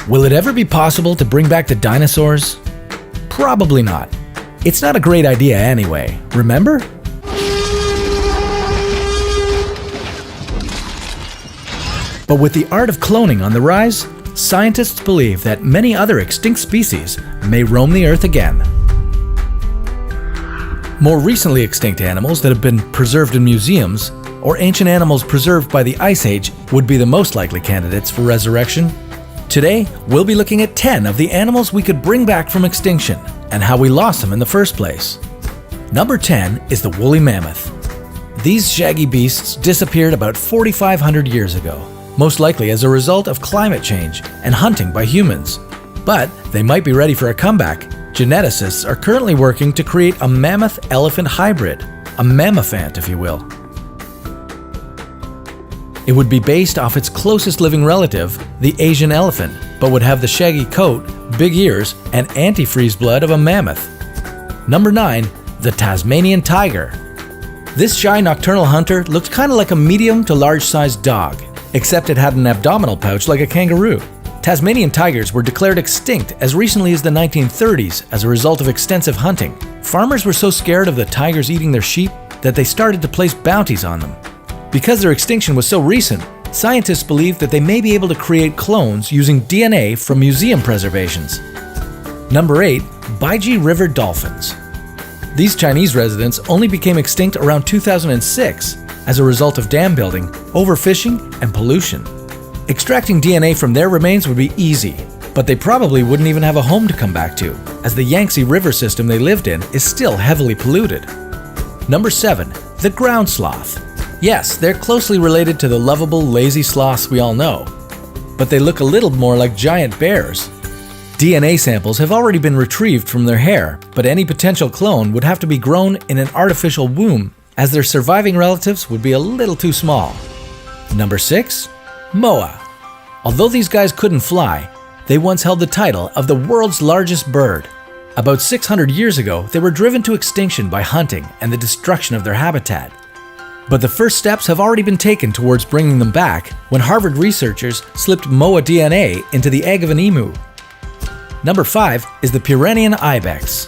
Will it ever be possible to bring back the dinosaurs? Probably not. It's not a great idea anyway, remember? But with the art of cloning on the rise, scientists believe that many other extinct species may roam the Earth again. More recently extinct animals that have been preserved in museums, or ancient animals preserved by the Ice Age, would be the most likely candidates for resurrection. Today, we'll be looking at 10 of the animals we could bring back from extinction, and how we lost them in the first place. Number 10 is the woolly mammoth. These shaggy beasts disappeared about 4,500 years ago, most likely as a result of climate change and hunting by humans. But they might be ready for a comeback. Geneticists are currently working to create a mammoth-elephant hybrid, a mammophant if you will. It would be based off its closest living relative, the Asian elephant, but would have the shaggy coat, big ears, and antifreeze blood of a mammoth. Number 9, the Tasmanian tiger. This shy nocturnal hunter looked kind of like a medium to large-sized dog, except it had an abdominal pouch like a kangaroo. Tasmanian tigers were declared extinct as recently as the 1930s as a result of extensive hunting. Farmers were so scared of the tigers eating their sheep that they started to place bounties on them. Because their extinction was so recent, scientists believe that they may be able to create clones using DNA from museum preservations. Number 8, Baiji River dolphins. These Chinese residents only became extinct around 2006 as a result of dam building, overfishing, and pollution. Extracting DNA from their remains would be easy, but they probably wouldn't even have a home to come back to, as the Yangtze River system they lived in is still heavily polluted. Number 7, the ground sloth. Yes, they're closely related to the lovable, lazy sloths we all know, but they look a little more like giant bears. DNA samples have already been retrieved from their hair, but any potential clone would have to be grown in an artificial womb, as their surviving relatives would be a little too small. Number 6, moa. Although these guys couldn't fly, they once held the title of the world's largest bird. About 600 years ago, they were driven to extinction by hunting and the destruction of their habitat. But the first steps have already been taken towards bringing them back when Harvard researchers slipped moa DNA into the egg of an emu. Number 5 is the Pyrenean ibex.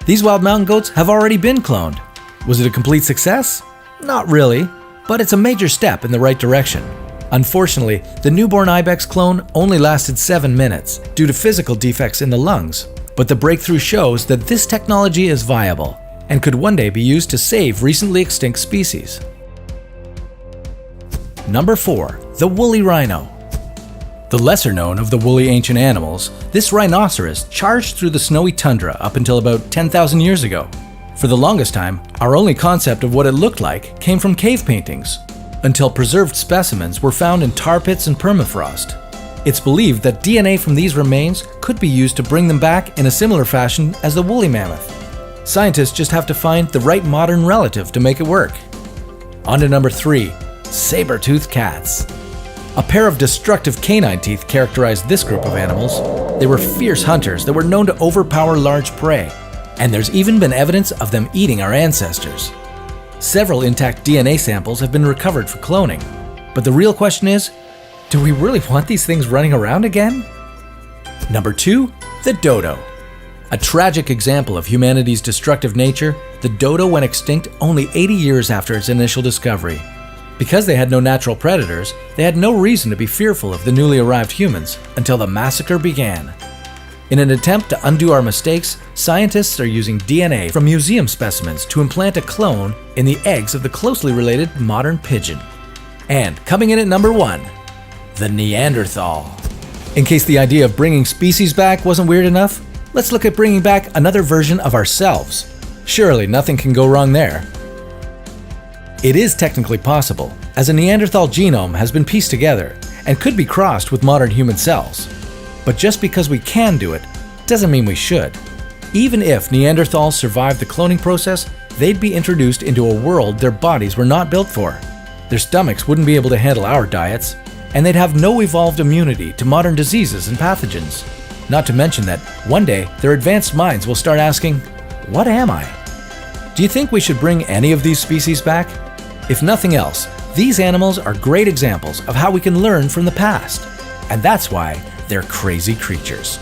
These wild mountain goats have already been cloned. Was it a complete success? Not really, but it's a major step in the right direction. Unfortunately, the newborn ibex clone only lasted 7 minutes due to physical defects in the lungs, but the breakthrough shows that this technology is viable and could one day be used to save recently extinct species. Number 4, the woolly rhino. The lesser known of the woolly ancient animals, this rhinoceros charged through the snowy tundra up until about 10,000 years ago. For the longest time, our only concept of what it looked like came from cave paintings, until preserved specimens were found in tar pits and permafrost. It's believed that DNA from these remains could be used to bring them back in a similar fashion as the woolly mammoth. Scientists just have to find the right modern relative to make it work. On to number 3, saber-toothed cats. A pair of destructive canine teeth characterized this group of animals. They were fierce hunters that were known to overpower large prey, and there's even been evidence of them eating our ancestors. Several intact DNA samples have been recovered for cloning, but the real question is, do we really want these things running around again? Number 2, the dodo. A tragic example of humanity's destructive nature, the dodo went extinct only 80 years after its initial discovery. Because they had no natural predators, they had no reason to be fearful of the newly arrived humans until the massacre began. In an attempt to undo our mistakes, scientists are using DNA from museum specimens to implant a clone in the eggs of the closely related modern pigeon. And coming in at number 1, the Neanderthal. In case the idea of bringing species back wasn't weird enough, let's look at bringing back another version of ourselves. Surely nothing can go wrong there. It is technically possible, as a Neanderthal genome has been pieced together and could be crossed with modern human cells. But just because we can do it, doesn't mean we should. Even if Neanderthals survived the cloning process, they'd be introduced into a world their bodies were not built for. Their stomachs wouldn't be able to handle our diets, and they'd have no evolved immunity to modern diseases and pathogens. Not to mention that one day their advanced minds will start asking, what am I? Do you think we should bring any of these species back? If nothing else, these animals are great examples of how we can learn from the past. And that's why they're crazy creatures.